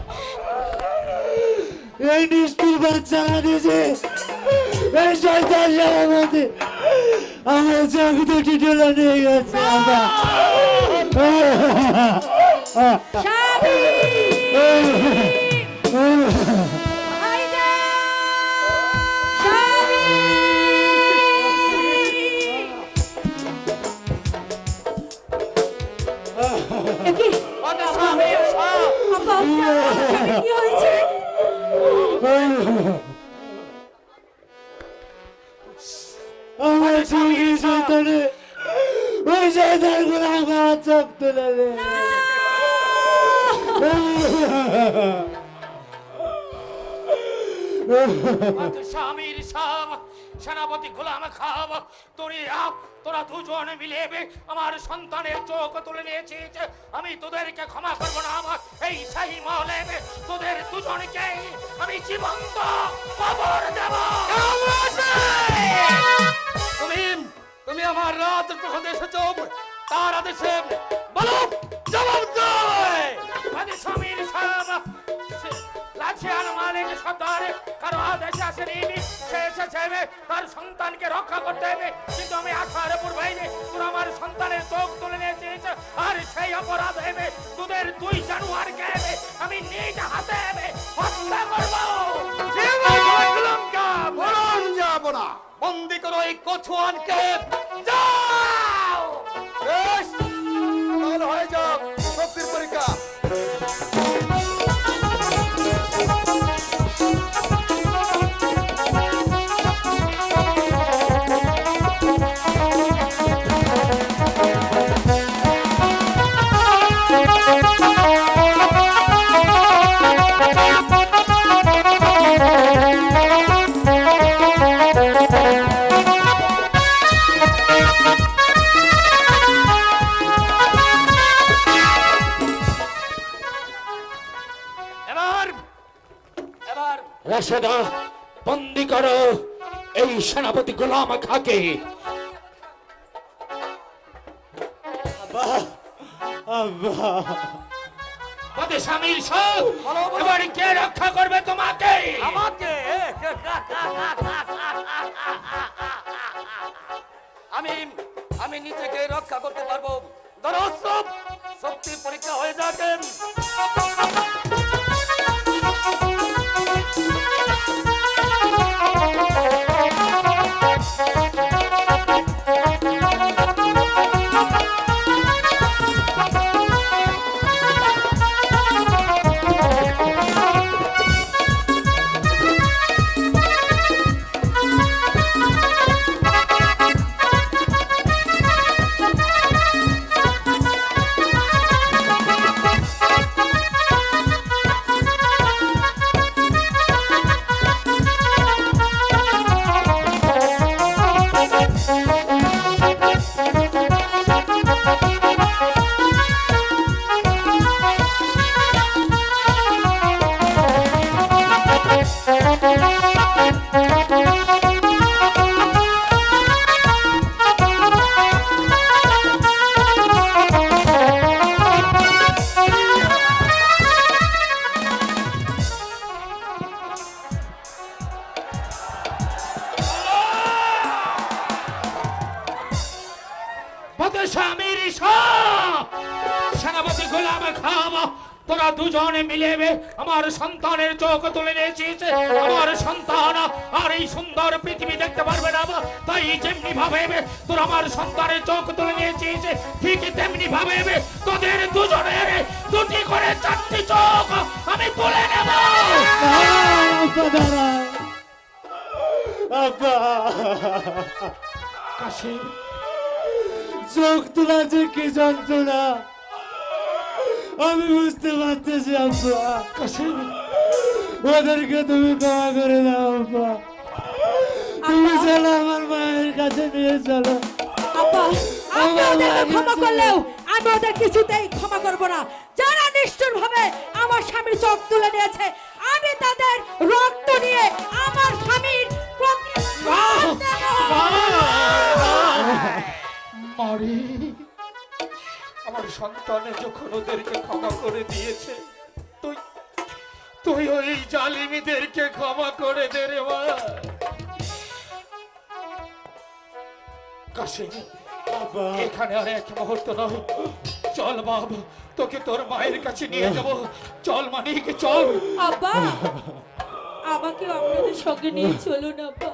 এই নিষ্ঠুর বাচ্চা দিয়েছে এই শয়তান মধ্যে আমার চোখ দুটি ঢোলা নিয়ে গেছে। কি হয়েছে? আমার চোখে শয়তানে ওই শয়তান গুলো আমার চোখ তুলে দেয়। স্বামীর সাব সেনাপতি গোলাম খাব তোরা দুজন মিলে আমার সন্তানের চোখ তুলে নিয়েছিস। আমি তোদেরকে ক্ষমা করবো না। এই শাহী মহলে তোদের দুজনকে আমি জীবন্ত কবর দেব। তুমি তুমি আমার রাত প্রসাদে এসেছ, তার আদেশে বলো জবাব দাও। স্বামীর সাব লাঠিয়ান মালিক সর্দার কারো আদেশে আসেনি, সে এসেছে তার সন্তানকে রক্ষা করতে হবে। কিন্তু আমি আসার পূর্বে তোরা আমার সন্তানের চোখ তুলে নিয়েছিস, আর সেই অপরাধ হবে তোদের দুই জানুয়ারকে আমি নিজ হাতে হত্যা করবো। বলুন যাব না। বন্দি করো এই কছুয়ানকে, যাও। বেশ, তাহলে হয়ে যাক শক্তির পরীক্ষা। রাশেদা, বন্দি করো এই সেনাপতি গোলাম খাকে। স্বামীর সব এবার কে রক্ষা করবে তোমাকে? আমাকে আমি আমি নিজেকে রক্ষা করতে পারবো। দরসব শক্তি পরীক্ষা হয়ে যাবে। স্বামীর সেনাপতি গোলাম খাওয়া তোরা দুজনে মিলে আমার সন্তানের চোখ তুলে নিয়েছিস। আমার সন্তান আর এই সুন্দর পৃথিবী দেখতে পারবে না, তাই যেমনি ভাবে তোরা আমার সন্তানের চোখ তুলে নিয়েছিস, ঠিক তেমনি ভাবে তোদের দুজনের দুটি করে চারটি চোখ আমি তুলে নেব। কাশিম, চোখ তোলা যে কি যন্ত্রণা আমি বুঝতে পারতেছি আব্বা। কাশিম, ওদেরকে তুমি ক্ষমা করে দাও আব্বা। তুমি চলো আমার মায়ের কাছে নিয়ে চলো। আপা, আপনি ওদেরকে ক্ষমা করলেও আমি ওদের কিছুতেই ক্ষমা করব না। যারা নিষ্ঠুর ভাবে আমার স্বামীর চোখ তুলে নিয়েছে, আমি তাদের রক্ত নিয়ে আমার স্বামীর প্রতিশোধ নেব। মারি, আমার সন্তানে যখন ওদেরকে ক্ষমা করে দিয়েছে, তুই তুই ওই জালিমিদেরকে ক্ষমা করে দে রে মা। কাশিম, এখানে আর এক মুহূর্ত নয়, চল বাব, তোকে তোর মায়ের কাছে নিয়ে যাব। চল মানিক, চল। আব্বা, আমাকে আপনাদের সঙ্গে নিয়ে চলুন আব্বা।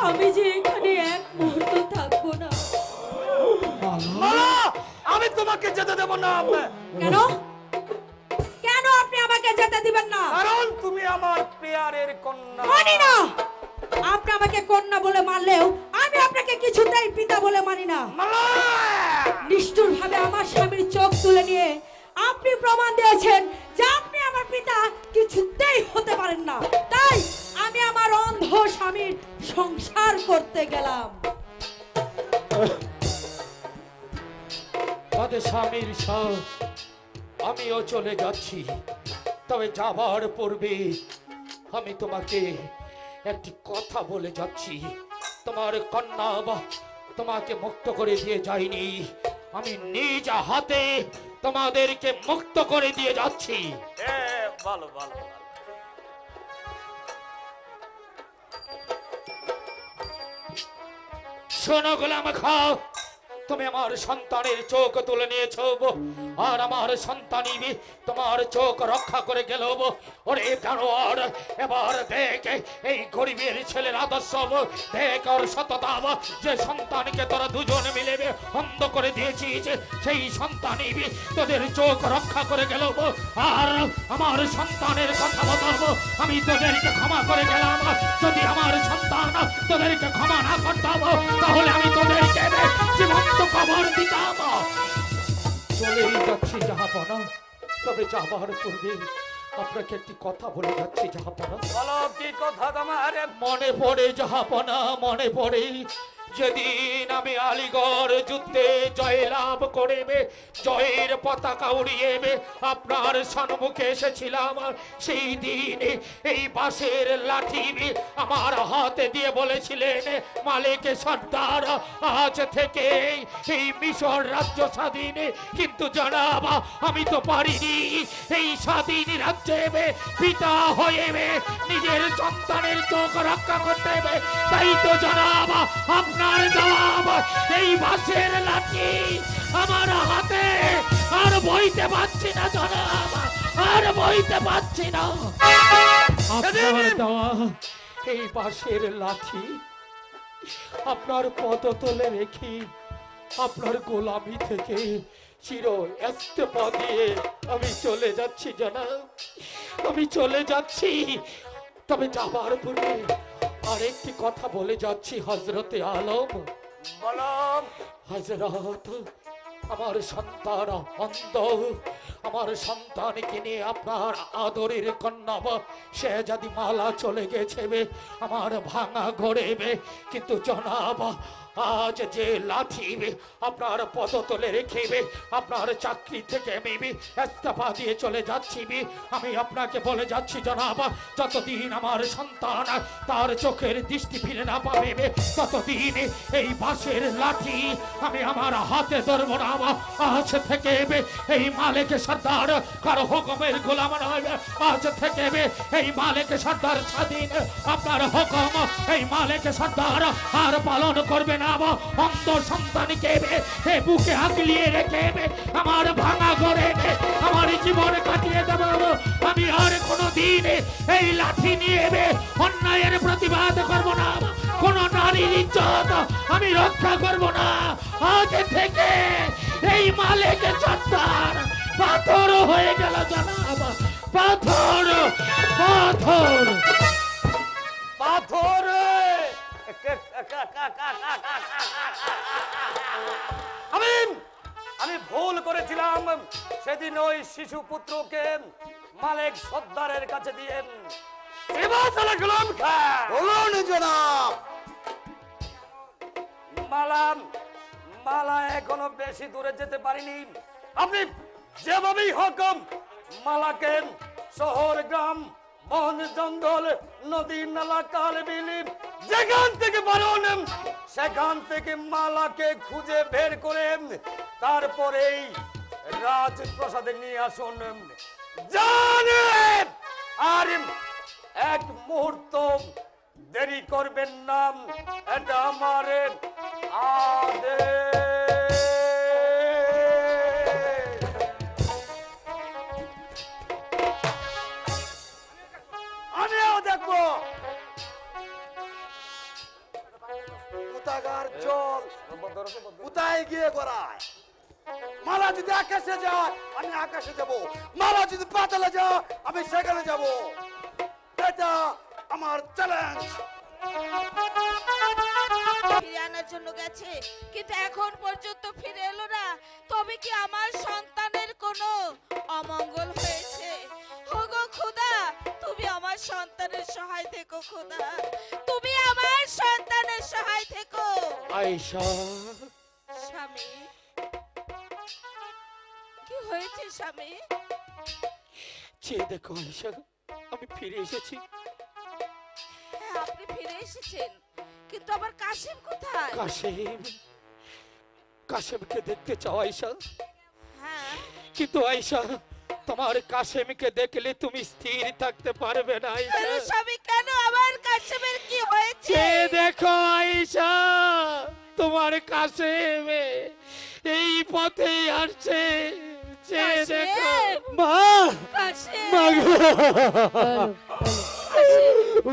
আমি যে এখানে এক মুহূর্ত থাকবো না। মালা, আমি তোমাকে যেতে দেব না। কেন? কেন আপনি আমাকে যেতে দিবেন না? কারণ তুমি আমার প্রিয়ারের কন্যা। মানি না। আপনি আমাকে কন্যা বলে মানলেও আমি আপনাকে কিছুতেই পিতা বলে মানি না। মালা, নিষ্ঠুর ভাবে আমার স্বামীর চোখ তুলে নিয়ে আপনি প্রমাণ দিয়েছেন যে আপনি আমার পিতা কিছুতেই হতে পারেন না। তাই আমি আমার অন্ধ স্বামীর সংসার করতে গেলাম। স্বামীর সব আমিও চলে যাচ্ছি, তবে যাবার পূর্বে আমি তোমাকে একটি কথা বলে যাচ্ছি। তোমার কন্যা বা তোমাকে মুক্ত করে দিয়ে যায়নি, আমি নিজ হাতে তোমাদেরকে মুক্ত করে দিয়ে যাচ্ছি। ভালো ভালো ভালো। শোনো গোলাম খাও, তুমি আমার সন্তানের চোখ তুলে নিয়েছো, আর আমার সন্তানই তোমার চোখ রক্ষা করে গেল। ওরে জানোয়ার, এবার দেখ এই গরিবের ছেলের আদর্শ, দেখ ওর সততা, যে সন্তানকে তোরা দুজন মিলে অন্ধ করে দিয়েছিস, সেই সন্তানই তোদের চোখ রক্ষা করে গেল। আর আমার সন্তানের কথা বলবো, আমি তোদেরকে ক্ষমা করে গেলাম। যদি আমার সন্তান তোদেরকে ক্ষমা না করতাম, তাহলে আমি তোদেরকে জীবন্ত খবর দিতাম। চলেই যাচ্ছি জাহাপনা, তবে যাবার পূর্বে আপনাকে একটি কথা বলে যাচ্ছি জাহাপনা। বলো কি কথা তোমার? মনে পড়ে জাহাপনা, মনে পড়ে যেদিন আমি আলিগড় যুদ্ধে জয়লাভ করে জয়ের পতাকা উড়িয়ে আপনার সম্মুখে এসেছিলাম, সেই দিন এই বাঁশের লাঠি আমার হাতে দিয়ে বলেছিলেন, মালিক সর্দার, আজ থেকে এই মিশর রাজ্য স্বাধীন। কিন্তু জনাব, আমি তো পারিনি এই স্বাধীন রাজ্যে পিতা হয়ে নিজের সন্তানের চোখ রক্ষা করতে। তাই তো জনাব, আপনার জবাব এই বাঁশের লাঠি আমার হাতে আর বইতে পারছি না জনাব, আর বইতে পারছি না। আপনার দেওয়া এই বাঁশের লাঠি আপনার পদতলে রেখে আপনার গোলামি থেকে চির ইস্তফা দিয়ে আমি চলে যাচ্ছি জনাব, আমি চলে যাচ্ছি। তবে যাবার পূর্বে আরেকটি কথা বলে যাচ্ছি হযরতে আলম। বলো। হযরত, আমার সন্তান অন্ধ, আমার সন্তানকে নিয়ে আপনার আদরের কন্যা সে যদি মালা চলে গেছে আমার ভাঙা গড়েবে, কিন্তু জনাব আজ যে লাঠি আপনার পদতলে রেখেবে আপনার চাকরি থেকে আমি ইস্তফা দিয়ে চলে যাচ্ছি, আমি আপনাকে বলে যাচ্ছি জনাব, যতদিন আমার সন্তান তার চোখের দৃষ্টি ফিরে না পাবে ততদিন এই বাঁশের লাঠি আমি আমার হাতে ধরবো না। আজ থেকে এই মালিক সর্দার কারো হুকুমের গোলাম নয়, আজ থেকে এই মালিক সর্দার স্বাধীন, আপনার হুকুম এই মালিক সর্দার আর পালন করবে না। অন্ধ সন্তানকে বুকে আগলিয়ে রেখে আমার ভাঙা ঘরে আমার জীবন কাটিয়ে দেব। আমি আর কোনোদিন এই লাঠি নিয়ে অন্যায়ের প্রতিবাদ করব না, কোন নারীর ইজ্জত আমি রক্ষা করব না। আজ থেকে এই মালিক সর্দার পাথর হয়ে গেল জনাব, পাথর পাথর পাথর। আমি আমি ভুল করেছিলাম সেদিন ওই শিশু পুত্রকে মালিক সর্দারের কাছে দিয়ে বলুন জনাব। মালা মালা এখনো বেশি দূরে যেতে পারিনি। আপনি যেভাবেই হকম মালাকে শহর গ্রাম বন জঙ্গল নদী নালা কাল বিলি যেখান থেকে পারেন সেখান থেকে মালাকে খুঁজে বের করে তারপরেই রাজপ্রাসাদে নিয়ে আসুন। জানেন আর এক মুহূর্ত দেরি করবেন না, এটা আমার আদেশ। আমিও দেখবো কোথাকার জল কোথায় গিয়ে গড়ায়। মালা যদি আকাশে যায় আমি আকাশে যাব, মালা যদি পাতালে যায় আমি সেখানে যাব। এটা আমার চ্যালেঞ্জ। ফিরে আনার জন্য গেছে কিন্তু এখন পর্যন্ত ফিরে এলো না, তবে কি আমার সন্তানের কোনো অমঙ্গল হয়েছে? ওগো খোদা, তুমি আমার সন্তানের সহায় থেকো খোদা, তুমি আমার সন্তানের সহায় থেকো। আয়েশা, স্বামী, কি হয়েছে স্বামী? চেয়ে দেখো আয়েশা, আমি ফিরে এসেছি। হ্যাঁ, আপনি ফিরে এসেছেন, কিন্তু আমার কাশিম কোথায়? কাশেম, কাশেমকে দেখতে চাও আয়েশা? হ্যাঁ, কিন্তু আয়েশা তোমার কাশেমকে দেখলে তুমি স্থির থাকতে পারবে না আয়েশা। আরে স্বামী, কেন আমার কাশিমের কি হয়েছে? চেয়ে দেখো আয়েশা, তোমার কাশেম এই পথে আসছে, চেয়ে দেখো। মা কাশিম, মা গো।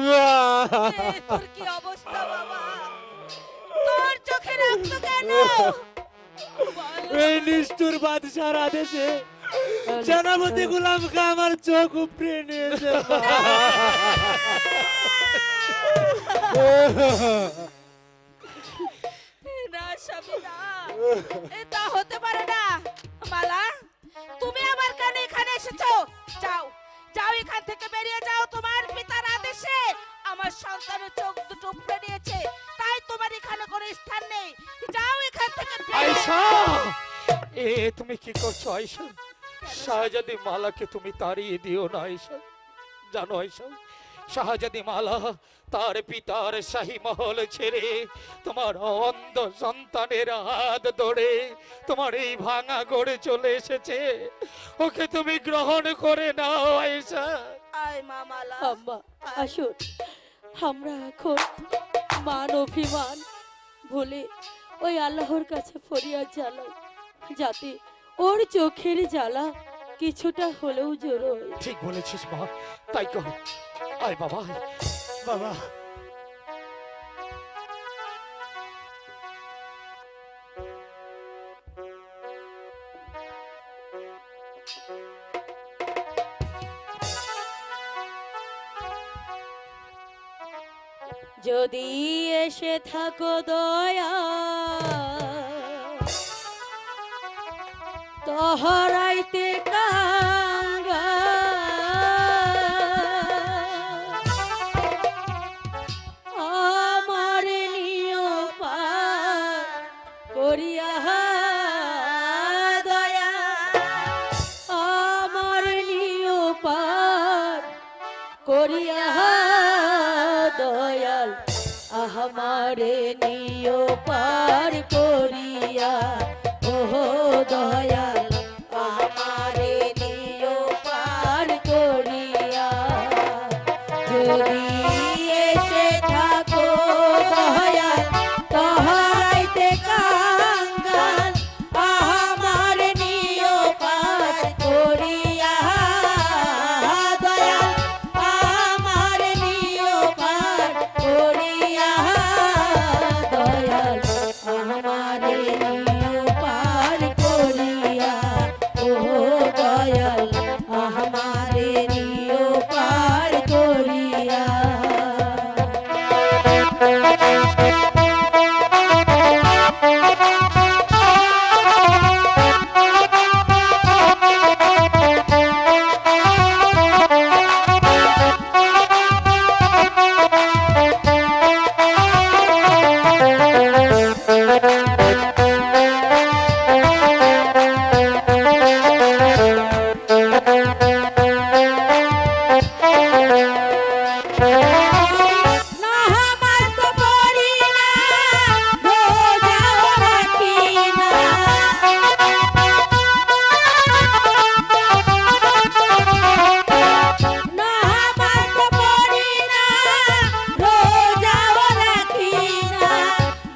মা। এ, তোর কি অবস্থা বাবা? তোর চোখে রক্ত কেন? বল। এই নিষ্ঠুর বাদশার আদেশে সেনাপতি গুলাম খা আমার চোখ উপড়ে নিয়েছে। না স্বামী, না, এটা হতে পারে না। মালা, তুমি আমার কেন এখানে এসেছো? যাও, যাও, এখান থেকে বেরিয়ে যাও। তোমার পিতার আদেশে আমার সন্তানের চোখ দুটো উপড়ে নিয়েছে, তাই তোমার এখানে কোনো স্থান নেই। যাও এখান থেকে বেরিয়ে আয়েশা, যাও। এ তুমি কি করছো আয়েশা? শাহজাদি মালাকে তুমি তাড়িয়ে দিও না আয়েশা। জানো আয়েশা, শাহজাদি মালা তার পিতার শাহী মহল ছেড়ে তোমার অন্ধ সন্তানের হাত ধরে তোমার এই ভাঙা গড়ে চলে এসেছে। ওকে তুমি গ্রহণ করে নাও আয়েশা। আয় মা মালা, আম্মা আসুন, আমরা এখন মান অভিমান ভুলে ওই আল্লাহর কাছে ফরিয়াদ জানাই, যাতে ওর চোখের জ্বালা কিছুটা হলেও জোরোয়। ঠিক বলেছিস মা, তাই কর। আয় বাবা, আয়। বাবা, যদি এসে থাকো দয়া তহরাইতে কা আমারে নিও পার করিয়া ওহো দয়াল আমারে নিও পার করিয়া যদি এসে থাকো দয়াল তহাইতে কাঙ্গাল আমার নিও পার করিয়া দয়াল আমার নিও পার করিয়া দয়াল আমার নিও পার করিয়া ও দয়াল আমার নিও পার করিয়া নামাজ পড়ি না রোজাও রাখি না নামাজ পড়ি না রোজাও রাখি না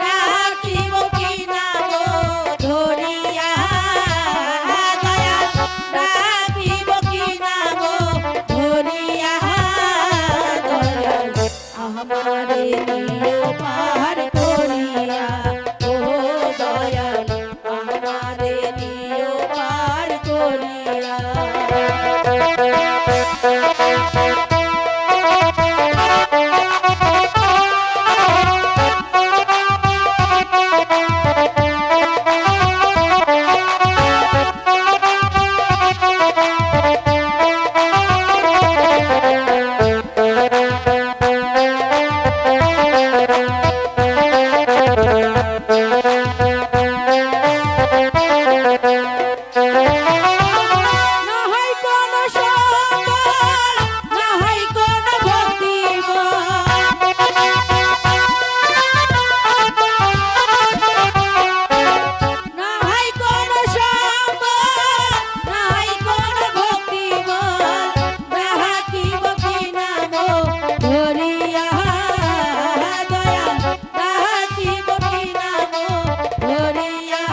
ডাকিব কি না গো ধরিয়া দয়াল ডাকিব কি না গো ধরিয়া দয়াল আমারে নিও পার করিয়া ও দয়াল আমারে নিও পার করিয়া নাহাই কোন সম্বল নাহাই কোন ভক্তিবল নাহাই কোন সম্বল নাহাই কোন ভক্তিবল ডাকিব কি নাম ধরিয়া দয়াল ডাকিব কি নাম ধরিয়া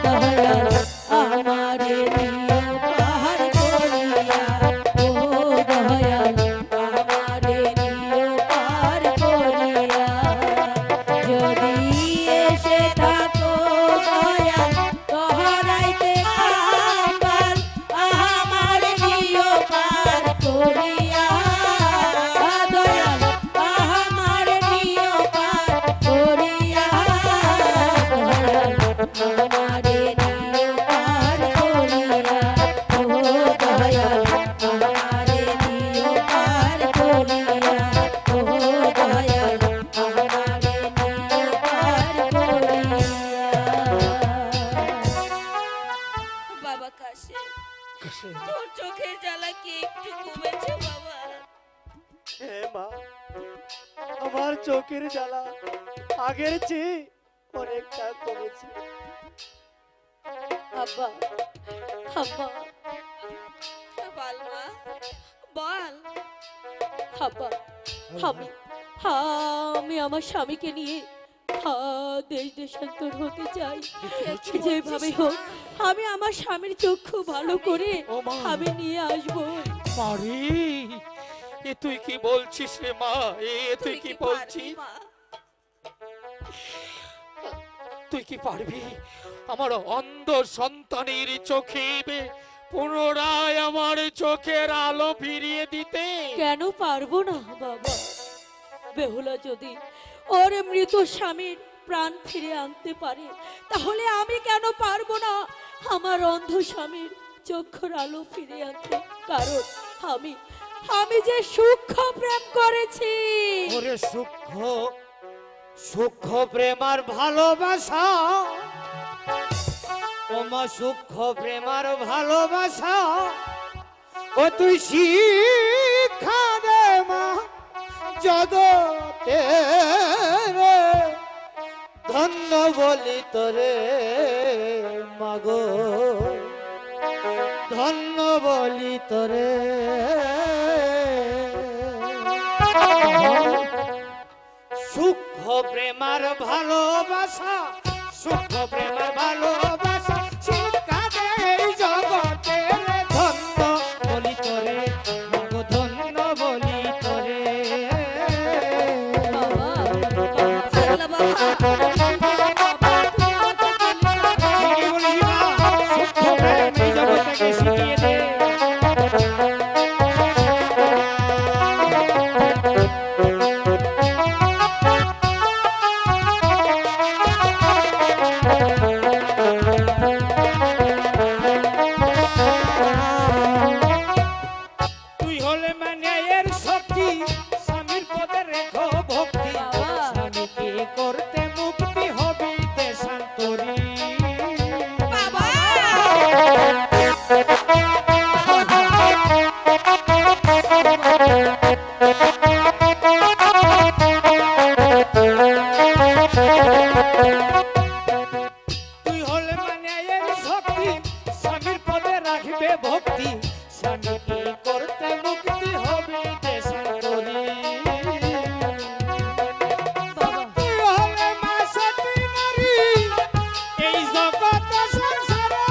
দয়াল আমারে নিও পার করিয়া ও দয়াল আমারে নিও পার করিয়া যদি এসে থাকো দয়াল তহরাইতে কাঙ্গাল আমারে নিও পার করিয়া দয়াল আমারে নিও পার করিয়া দয়াল আমারে নিও পার করিয়া ও দয়াল আমারে নিও পার করিয়া ও দয়াল আমারে নিও পার করিয়া বাবা কাশে তোর চোখের জ্বালা কি একটু কমেছে বাবা? হে মা, আমার চোখের জ্বালা আগের চেয়ে অনেকটা কমেছে। আব্বা আব্বা বল মা বল। আব্বা আমি আমি আমার স্বামীকে নিয়ে দেশ দেশান্তর হতে চাই। যেভাবে হোক আমি আমার স্বামীর চক্ষু ভালো করে আমি নিয়ে আসবো। মারি এ তুই কি বলছিস রে মা? তুই কি পারবি বলছিস? মা? তুই কি পারবি আমার অন্ধ সন্তানের চোখে পুনরায় আমার চোখের আলো ফিরিয়ে দিতে? কেন পারবো না বাবা? বেহুলা যদি ওর মৃত স্বামীর প্রাণ ফিরে আনতে পারে তাহলে আমি কেন পারবো না আমার অন্ধ স্বামীর চক্ষুর আলো ফিরে আনতে? কারণ আমি আমি যে সূক্ষ্ম প্রেম করেছি। ওরে সূক্ষ্ম সূক্ষ্ম প্রেম আর ভালোবাসা, ওমা সূক্ষ্ম প্রেম আর ভালোবাসা, ও তুই শিক্ষা দে মা জগতে রে ধন্য বলি তোরে মাগো ধন্য বলি তোরে সূক্ষ্ম প্রেমার ভালোবাসা সূক্ষ্ম প্রেমার ভালোবাসা শিক্ষা দেয় এই জগতে রে ধন্য বলি তোরে মাগো ধন্য বলি তোরে বাবা পাগলা বাবা ঠিকই বলিস মা, সূক্ষ্ম প্রেম এই জগৎটাকে শিখিয়ে দে। তুই হলে মানের শক্তি স্বামীর পদে রেখো ভক্তি বাবা। স্বামীকে করতে মুক্তি হবি দেশান্তরী বাবা তুই হলে মানের শক্তি স্বামীর পদে রাখবে ভক্তি স্বামীকে করতে মুক্তি হবি দেশান্তরী তুই হলে মা সতী নারী এই জগৎ সংসারে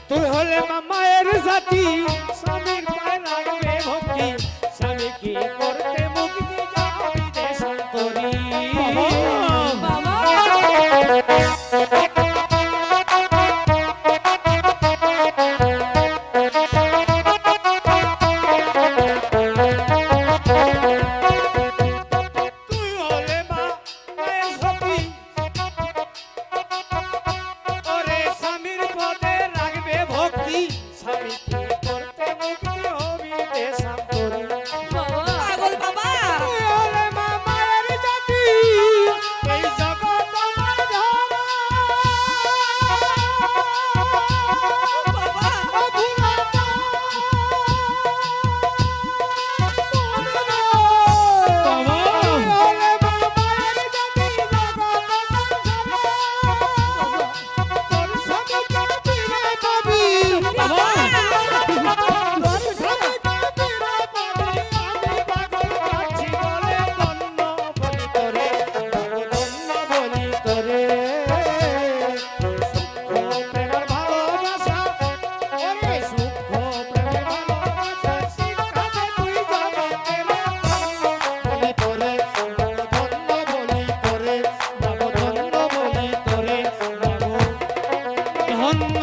তুই হলে মায়ের জাতি স্বামীর পায়ে রাখবে ভক্তি স্বামীকে করতে মুক্তি যাবি দেশান্তরী তুই হলে মায়ের জাতি ওরে স্বামীর পদে রাখবে ভক্তি স্বামীকে করতে মুক্তি হবি দেশান্তরী পাগল বাবা তুই হলে মায়ের জাতি এই জগৎ আমার ধরা ধন্য